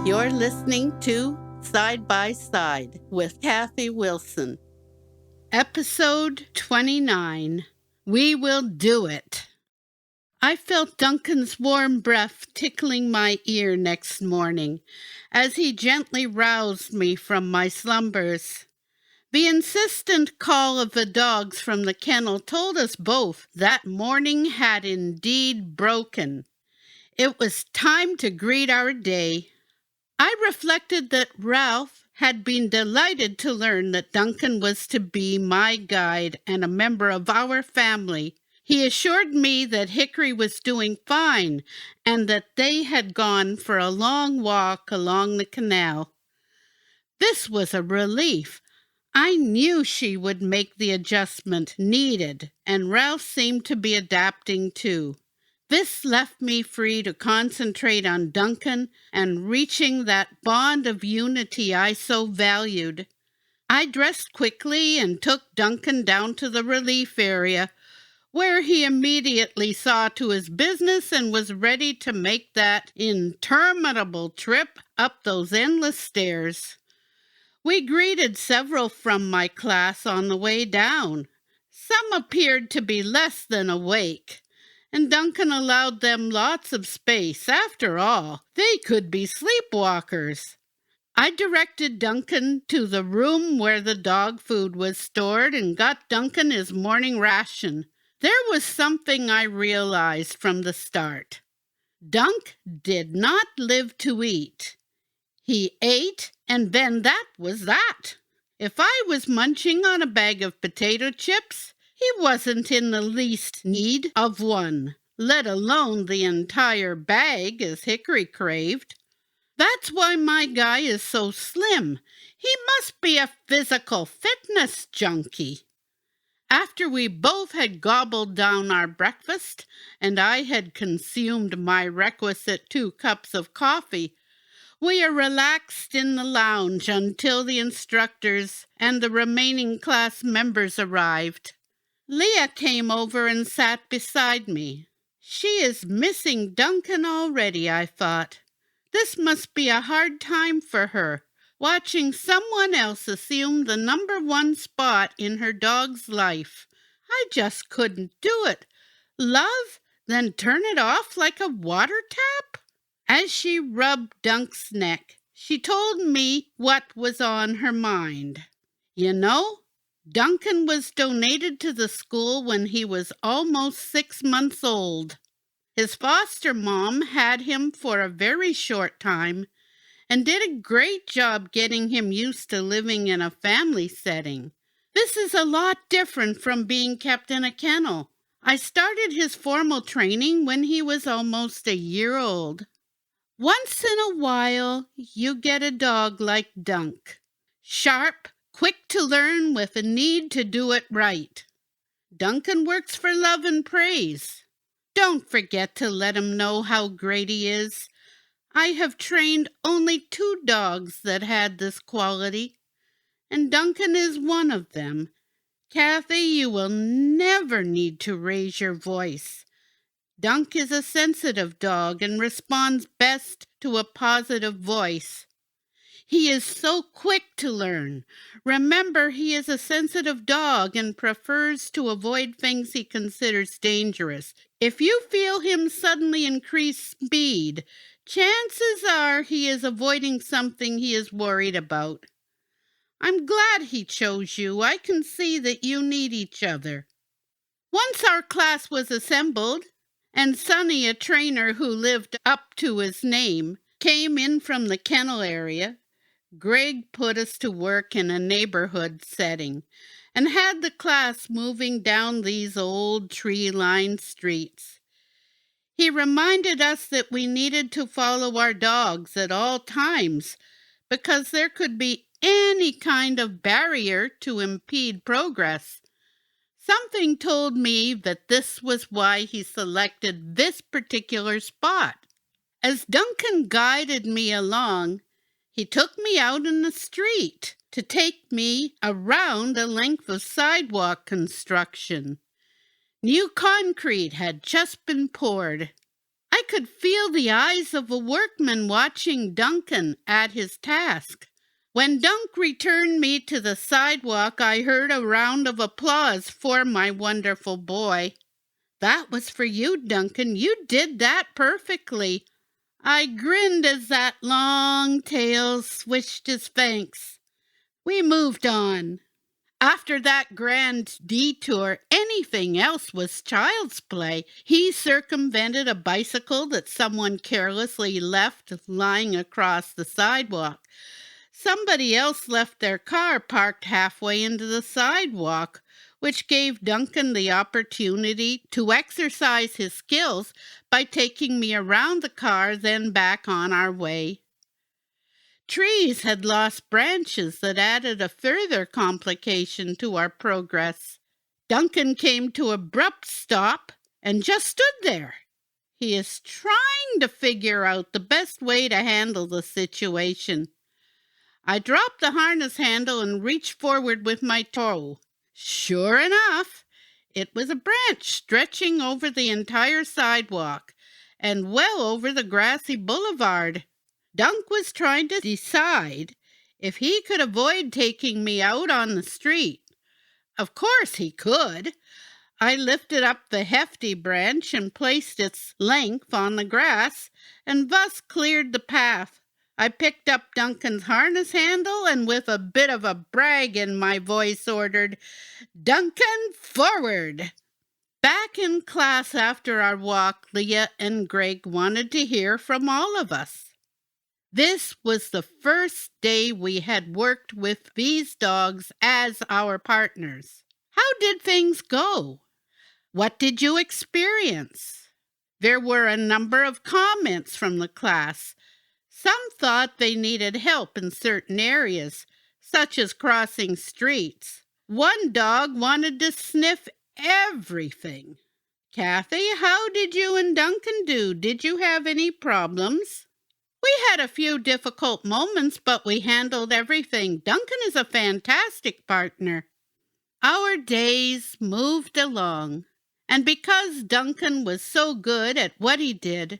You're listening to Side by Side with Kathy Wilson. Episode 29, We Will Do It. I felt Duncan's warm breath tickling my ear next morning as he gently roused me from my slumbers. The insistent call of the dogs from the kennel told us both that morning had indeed broken. It was time to greet our day. I reflected that Ralph had been delighted to learn that Duncan was to be my guide and a member of our family. He assured me that Hickory was doing fine and that they had gone for a long walk along the canal. This was a relief. I knew she would make the adjustment needed, and Ralph seemed to be adapting too. This left me free to concentrate on Duncan and reaching that bond of unity I so valued. I dressed quickly and took Duncan down to the relief area, where he immediately saw to his business and was ready to make that interminable trip up those endless stairs. We greeted several from my class on the way down. Some appeared to be less than awake, and Duncan allowed them lots of space. After all, they could be sleepwalkers. I directed Duncan to the room where the dog food was stored and got Duncan his morning ration. There was something I realized from the start. Dunk did not live to eat. He ate, and then that was that. If I was munching on a bag of potato chips, he wasn't in the least need of one, let alone the entire bag as Hickory craved. That's why my guy is so slim. He must be a physical fitness junkie. After we both had gobbled down our breakfast, and I had consumed my requisite 2 cups of coffee, we are relaxed in the lounge until the instructors and the remaining class members arrived. Leah came over and sat beside me. She is missing Duncan already, I thought. This must be a hard time for her, watching someone else assume the number 1 spot in her dog's life. I just couldn't do it. Love, then turn it off like a water tap? As she rubbed Dunk's neck, she told me what was on her mind. You know, Duncan was donated to the school when he was almost 6 months old. His foster mom had him for a very short time and did a great job getting him used to living in a family setting. This is a lot different from being kept in a kennel. I started his formal training when he was almost a year old. Once in a while, you get a dog like Dunk. Sharp, quick to learn with a need to do it right. Duncan works for love and praise. Don't forget to let him know how great he is. I have trained only 2 dogs that had this quality, and Duncan is one of them. Kathy, you will never need to raise your voice. Dunk is a sensitive dog and responds best to a positive voice. He is so quick to learn. Remember, he is a sensitive dog and prefers to avoid things he considers dangerous. If you feel him suddenly increase speed, chances are he is avoiding something he is worried about. I'm glad he chose you. I can see that you need each other. Once our class was assembled, and Sonny, a trainer who lived up to his name, came in from the kennel area, Greg put us to work in a neighborhood setting and had the class moving down these old tree-lined streets. He reminded us that we needed to follow our dogs at all times because there could be any kind of barrier to impede progress. Something told me that this was why he selected this particular spot. As Duncan guided me along, he took me out in the street to take me around a length of sidewalk construction. New concrete had just been poured. I could feel the eyes of a workman watching Duncan at his task. When Dunk returned me to the sidewalk, I heard a round of applause for my wonderful boy. "That was for you, Duncan. You did that perfectly." I grinned as that long tail swished his fangs. We moved on. After that grand detour, anything else was child's play. He circumvented a bicycle that someone carelessly left lying across the sidewalk. Somebody else left their car parked halfway into the sidewalk, which gave Duncan the opportunity to exercise his skills by taking me around the car, then back on our way. Trees had lost branches that added a further complication to our progress. Duncan came to an abrupt stop and just stood there. He is trying to figure out the best way to handle the situation. I dropped the harness handle and reached forward with my toe. Sure enough, it was a branch stretching over the entire sidewalk and well over the grassy boulevard. Dunk was trying to decide if he could avoid taking me out on the street. Of course he could. I lifted up the hefty branch and placed its length on the grass, and thus cleared the path. I picked up Duncan's harness handle and with a bit of a brag in my voice ordered, "Duncan, forward!" Back in class after our walk, Leah and Greg wanted to hear from all of us. This was the first day we had worked with these dogs as our partners. How did things go? What did you experience? There were a number of comments from the class. Some thought they needed help in certain areas, such as crossing streets. One dog wanted to sniff everything. Kathy, how did you and Duncan do? Did you have any problems? We had a few difficult moments, but we handled everything. Duncan is a fantastic partner. Our days moved along, and because Duncan was so good at what he did,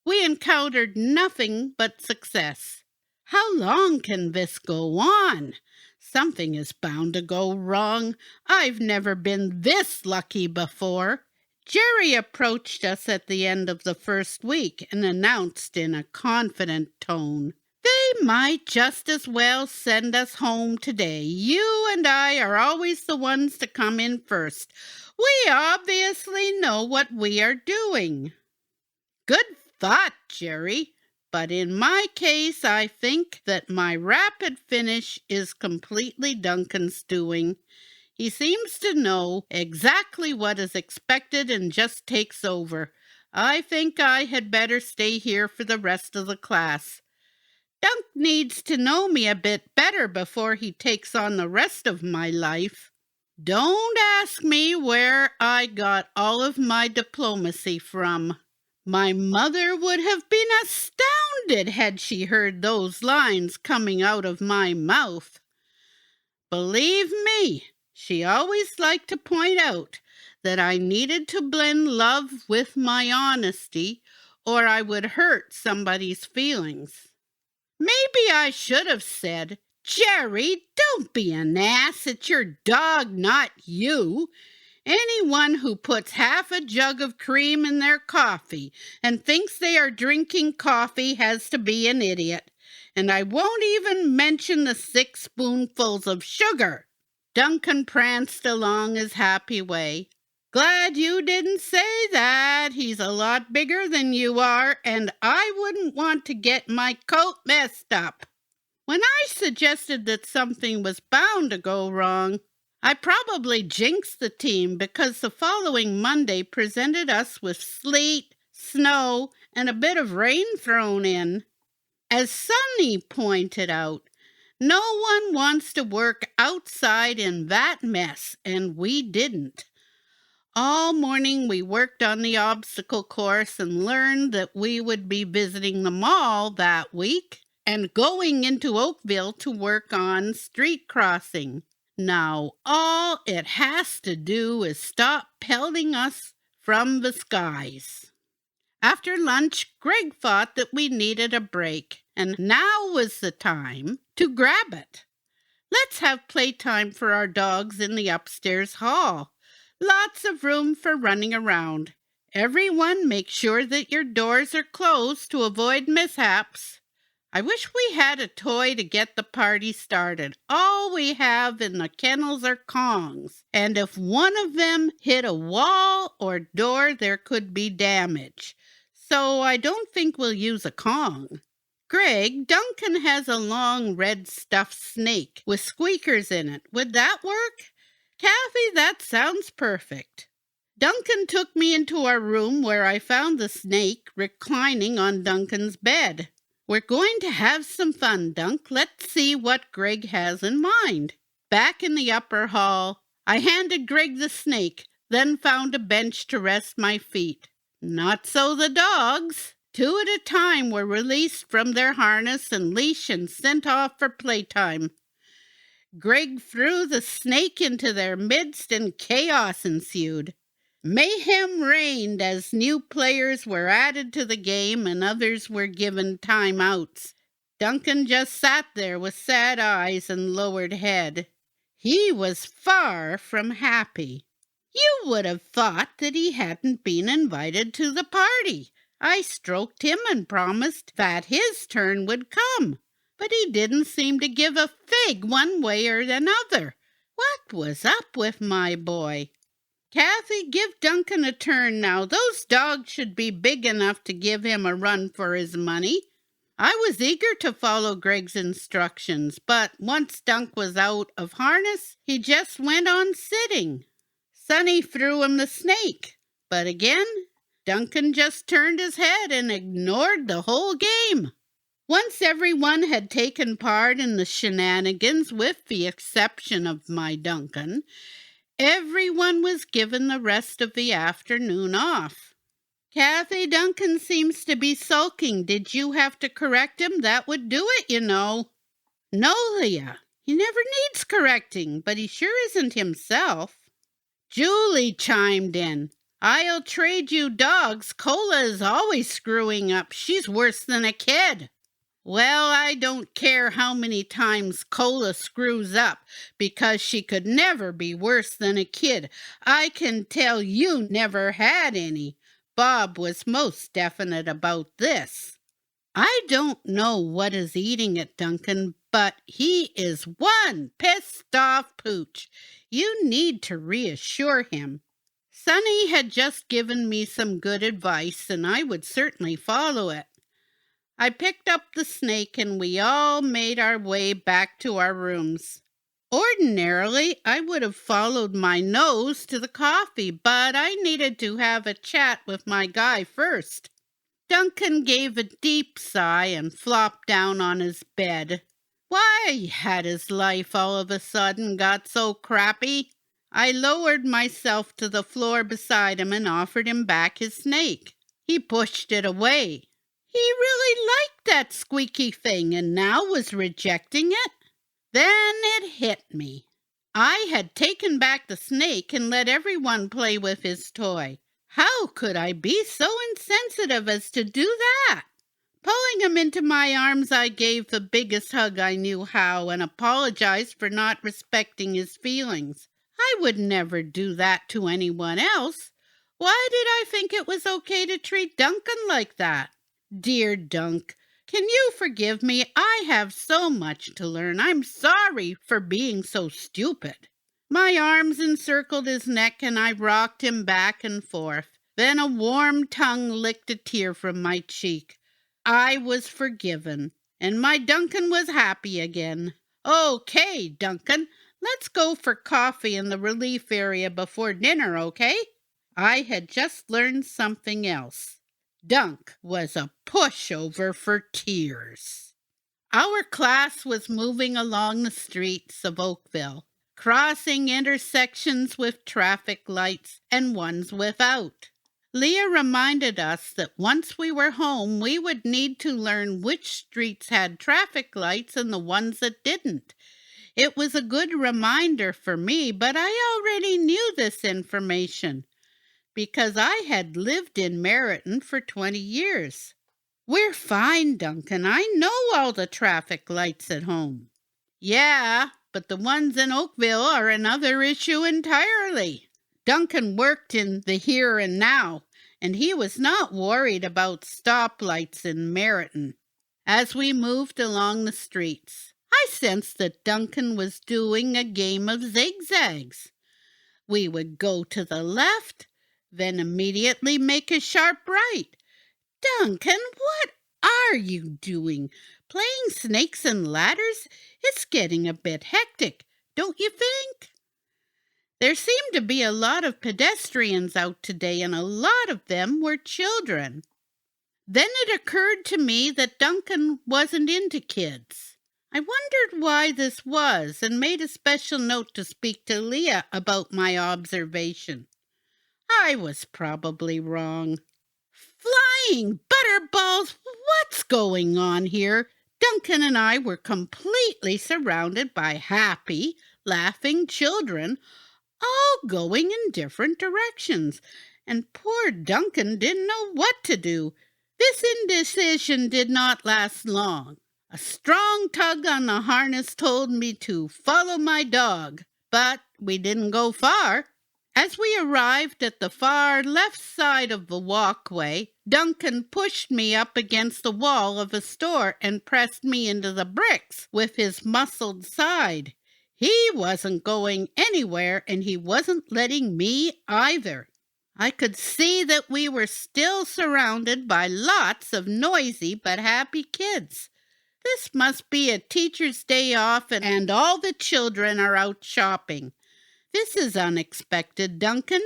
we encountered nothing but success. How long can this go on? Something is bound to go wrong. I've never been this lucky before. Jerry approached us at the end of the first week and announced in a confident tone, "They might just as well send us home today. You and I are always the ones to come in first. We obviously know what we are doing." Good thought, Jerry. But in my case, I think that my rapid finish is completely Duncan's doing. He seems to know exactly what is expected and just takes over. I think I had better stay here for the rest of the class. Dunk needs to know me a bit better before he takes on the rest of my life. Don't ask me where I got all of my diplomacy from. My mother would have been astounded had she heard those lines coming out of my mouth. Believe me, she always liked to point out that I needed to blend love with my honesty, or I would hurt somebody's feelings. Maybe I should have said, "Jerry, don't be an ass. It's your dog, not you. Anyone who puts half a jug of cream in their coffee and thinks they are drinking coffee has to be an idiot. And I won't even mention the 6 spoonfuls of sugar." Duncan pranced along his happy way. "Glad you didn't say that. He's a lot bigger than you are, and I wouldn't want to get my coat messed up." When I suggested that something was bound to go wrong, I probably jinxed the team because the following Monday presented us with sleet, snow, and a bit of rain thrown in. As Sonny pointed out, no one wants to work outside in that mess, and we didn't. All morning we worked on the obstacle course and learned that we would be visiting the mall that week and going into Oakville to work on street crossing. Now all it has to do is stop pelting us from the skies. After lunch, Greg thought that we needed a break, and now was the time to grab it. Let's have playtime for our dogs in the upstairs hall. Lots of room for running around. Everyone make sure that your doors are closed to avoid mishaps. I wish we had a toy to get the party started. All we have in the kennels are Kongs, and if one of them hit a wall or door, there could be damage. So I don't think we'll use a Kong. Greg, Duncan has a long red stuffed snake with squeakers in it. Would that work? Kathy, that sounds perfect. Duncan took me into our room where I found the snake reclining on Duncan's bed. We're going to have some fun, Dunk. Let's see what Greg has in mind. Back in the upper hall, I handed Greg the snake, then found a bench to rest my feet. Not so the dogs. 2 at a time were released from their harness and leash and sent off for playtime. Greg threw the snake into their midst and chaos ensued. Mayhem reigned as new players were added to the game and others were given timeouts. Duncan just sat there with sad eyes and lowered head. He was far from happy. You would have thought that he hadn't been invited to the party. I stroked him and promised that his turn would come, but he didn't seem to give a fig one way or another. What was up with my boy? Kathy, give Duncan a turn now. Those dogs should be big enough to give him a run for his money. I was eager to follow Greg's instructions, but once Dunk was out of harness, he just went on sitting. Sonny threw him the snake, but again, Duncan just turned his head and ignored the whole game. Once everyone had taken part in the shenanigans, with the exception of my Duncan, everyone was given the rest of the afternoon off. Kathy, Duncan seems to be sulking. Did you have to correct him? That would do it, you know. No, Leah. He never needs correcting, but he sure isn't himself. Julie chimed in. I'll trade you dogs. Cola is always screwing up. She's worse than a kid. Well, I don't care how many times Cola screws up, because she could never be worse than a kid. I can tell you never had any. Bob was most definite about this. I don't know what is eating it, Duncan, but he is one pissed off pooch. You need to reassure him. Sonny had just given me some good advice, and I would certainly follow it. I picked up the snake and we all made our way back to our rooms. Ordinarily, I would have followed my nose to the coffee, but I needed to have a chat with my guy first. Duncan gave a deep sigh and flopped down on his bed. Why had his life all of a sudden got so crappy? I lowered myself to the floor beside him and offered him back his snake. He pushed it away. He really liked that squeaky thing and now was rejecting it. Then it hit me. I had taken back the snake and let everyone play with his toy. How could I be so insensitive as to do that? Pulling him into my arms, I gave the biggest hug I knew how and apologized for not respecting his feelings. I would never do that to anyone else. Why did I think it was okay to treat Duncan like that? Dear Dunk, can you forgive me? I have so much to learn. I'm sorry for being so stupid. My arms encircled his neck and I rocked him back and forth. Then a warm tongue licked a tear from my cheek. I was forgiven, and my Duncan was happy again. Okay, Duncan, let's go for coffee in the relief area before dinner, okay? I had just learned something else. Dunk was a pushover for tears. Our class was moving along the streets of Oakville, crossing intersections with traffic lights and ones without. Leah reminded us that once we were home, we would need to learn which streets had traffic lights and the ones that didn't. It was a good reminder for me, but I already knew this information. because I had lived in Meryton for 20 years. We're fine, Duncan. I know all the traffic lights at home. Yeah, but the ones in Oakville are another issue entirely. Duncan worked in the here and now, and he was not worried about stoplights in Meryton. As we moved along the streets, I sensed that Duncan was doing a game of zigzags. We would go to the left, then immediately make a sharp right. Duncan, what are you doing? Playing snakes and ladders? It's getting a bit hectic, don't you think? There seemed to be a lot of pedestrians out today, and a lot of them were children. Then it occurred to me that Duncan wasn't into kids. I wondered why this was and made a special note to speak to Leah about my observation. I was probably wrong. Flying butterballs! What's going on here? Duncan and I were completely surrounded by happy, laughing children, all going in different directions, and poor Duncan didn't know what to do. This indecision did not last long. A strong tug on the harness told me to follow my dog, but we didn't go far. As we arrived at the far left side of the walkway, Duncan pushed me up against the wall of a store and pressed me into the bricks with his muscled side. He wasn't going anywhere, and he wasn't letting me either. I could see that we were still surrounded by lots of noisy but happy kids. This must be a teacher's day off, and all the children are out shopping. This is unexpected, Duncan.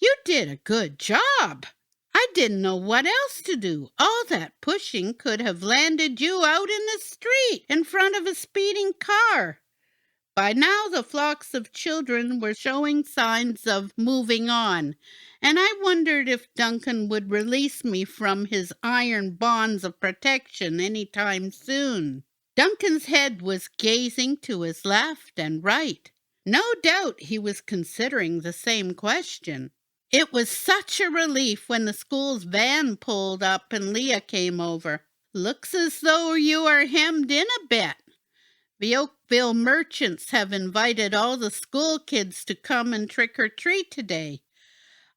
You did a good job. I didn't know what else to do. All that pushing could have landed you out in the street in front of a speeding car. By now, the flocks of children were showing signs of moving on, and I wondered if Duncan would release me from his iron bonds of protection any time soon. Duncan's head was gazing to his left and right. No doubt he was considering the same question. It was such a relief when the school's van pulled up and Leah came over. Looks as though you are hemmed in a bit. The Oakville merchants have invited all the school kids to come and trick or treat today.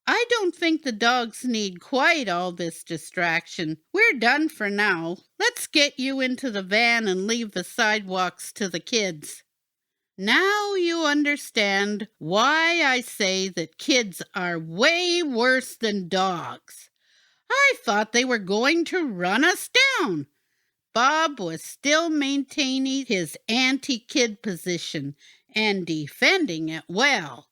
I don't think the dogs need quite all this distraction. We're done for now. Let's get you into the van and leave the sidewalks to the kids. Now you understand why I say that kids are way worse than dogs. I thought they were going to run us down. Bob was still maintaining his anti-kid position and defending it well.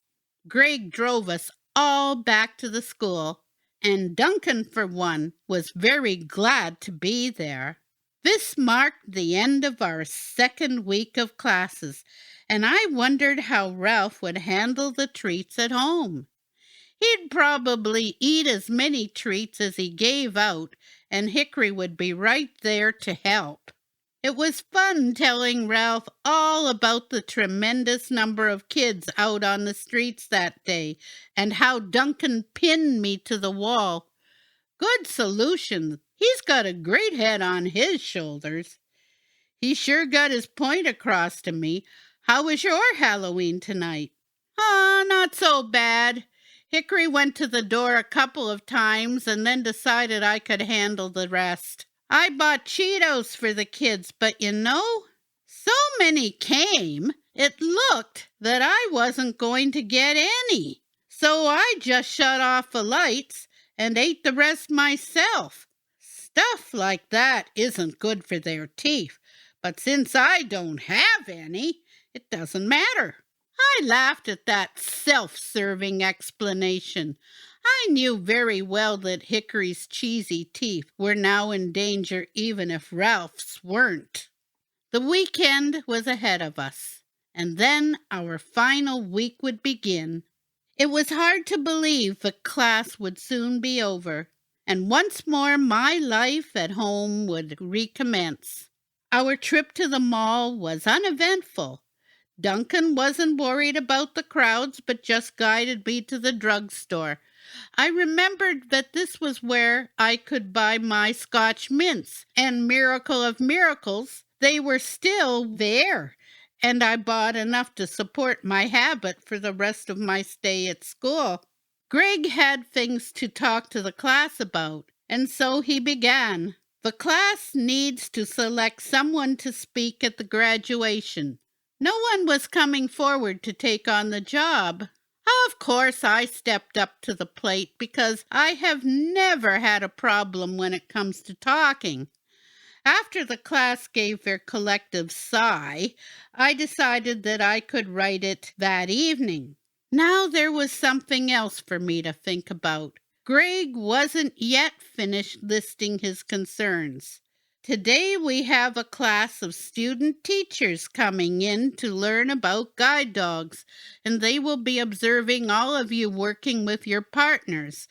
Greg drove us all back to the school, and Duncan, for one, was very glad to be there. This marked the end of our second week of classes, and I wondered how Ralph would handle the treats at home. He'd probably eat as many treats as he gave out, and Hickory would be right there to help. It was fun telling Ralph all about the tremendous number of kids out on the streets that day, and how Duncan pinned me to the wall. Good solution. He's got a great head on his shoulders. He sure got his point across to me. How was your Halloween tonight? Not so bad. Hickory went to the door a couple of times and then decided I could handle the rest. I bought Cheetos for the kids, but so many came, it looked that I wasn't going to get any. So I just shut off the lights and ate the rest myself. Stuff like that isn't good for their teeth, but since I don't have any, it doesn't matter. I laughed at that self-serving explanation. I knew very well that Hickory's cheesy teeth were now in danger, even if Ralph's weren't. The weekend was ahead of us, and then our final week would begin. It was hard to believe the class would soon be over, and once more my life at home would recommence. Our trip to the mall was uneventful. Duncan wasn't worried about the crowds, but just guided me to the drugstore. I remembered that this was where I could buy my Scotch mints, and miracle of miracles, they were still there, and I bought enough to support my habit for the rest of my stay at school. Greg had things to talk to the class about, and so he began. The class needs to select someone to speak at the graduation. No one was coming forward to take on the job. Of course, I stepped up to the plate because I have never had a problem when it comes to talking. After the class gave their collective sigh, I decided that I could write it that evening. Now there was something else for me to think about. Greg wasn't yet finished listing his concerns. Today we have a class of student teachers coming in to learn about guide dogs, and they will be observing all of you working with your partners.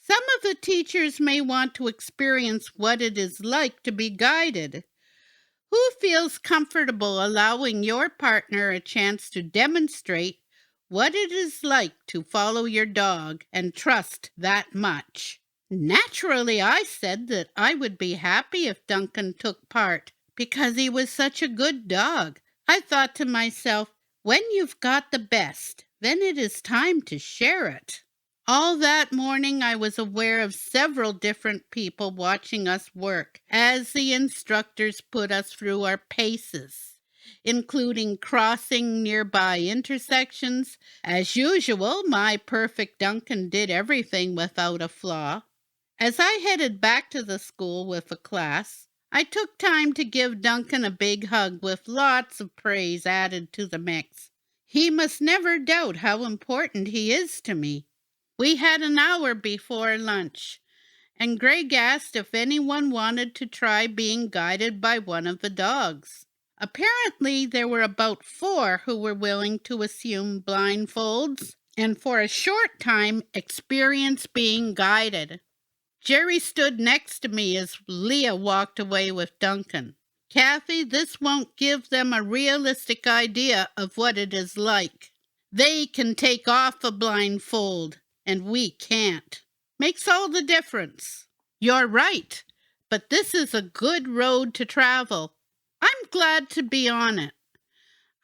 Some of the teachers may want to experience what it is like to be guided. Who feels comfortable allowing your partner a chance to demonstrate what it is like to follow your dog and trust that much? Naturally, I said that I would be happy if Duncan took part because he was such a good dog. I thought to myself, when you've got the best, then it is time to share it. All that morning I was aware of several different people watching us work as the instructors put us through our paces, including crossing nearby intersections. As usual, my perfect Duncan did everything without a flaw. As I headed back to the school with the class, I took time to give Duncan a big hug with lots of praise added to the mix. He must never doubt how important he is to me. We had an hour before lunch, and Greg asked if anyone wanted to try being guided by one of the dogs. Apparently, there were about 4 who were willing to assume blindfolds and for a short time experience being guided. Jerry stood next to me as Leah walked away with Duncan. Kathy, this won't give them a realistic idea of what it is like. They can take off a blindfold, and we can't. Makes all the difference. You're right, but this is a good road to travel. I'm glad to be on it.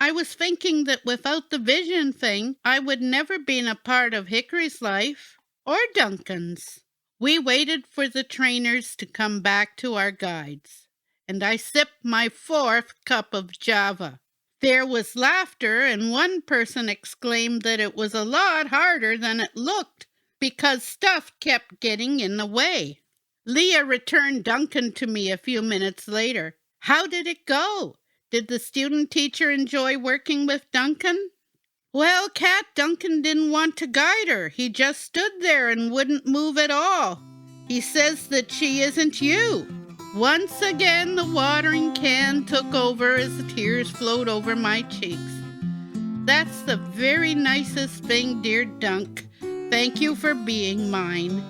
I was thinking that without the vision thing, I would never been a part of Hickory's life or Duncan's. We waited for the trainers to come back to our guides, and I sipped my 4th cup of Java. There was laughter, and one person exclaimed that it was a lot harder than it looked because stuff kept getting in the way. Leah returned Duncan to me a few minutes later. How did it go? Did the student teacher enjoy working with Duncan? Well, Kat, Duncan didn't want to guide her. He just stood there and wouldn't move at all. He says that she isn't you. Once again, the watering can took over as the tears flowed over my cheeks. That's the very nicest thing, dear Dunk. Thank you for being mine.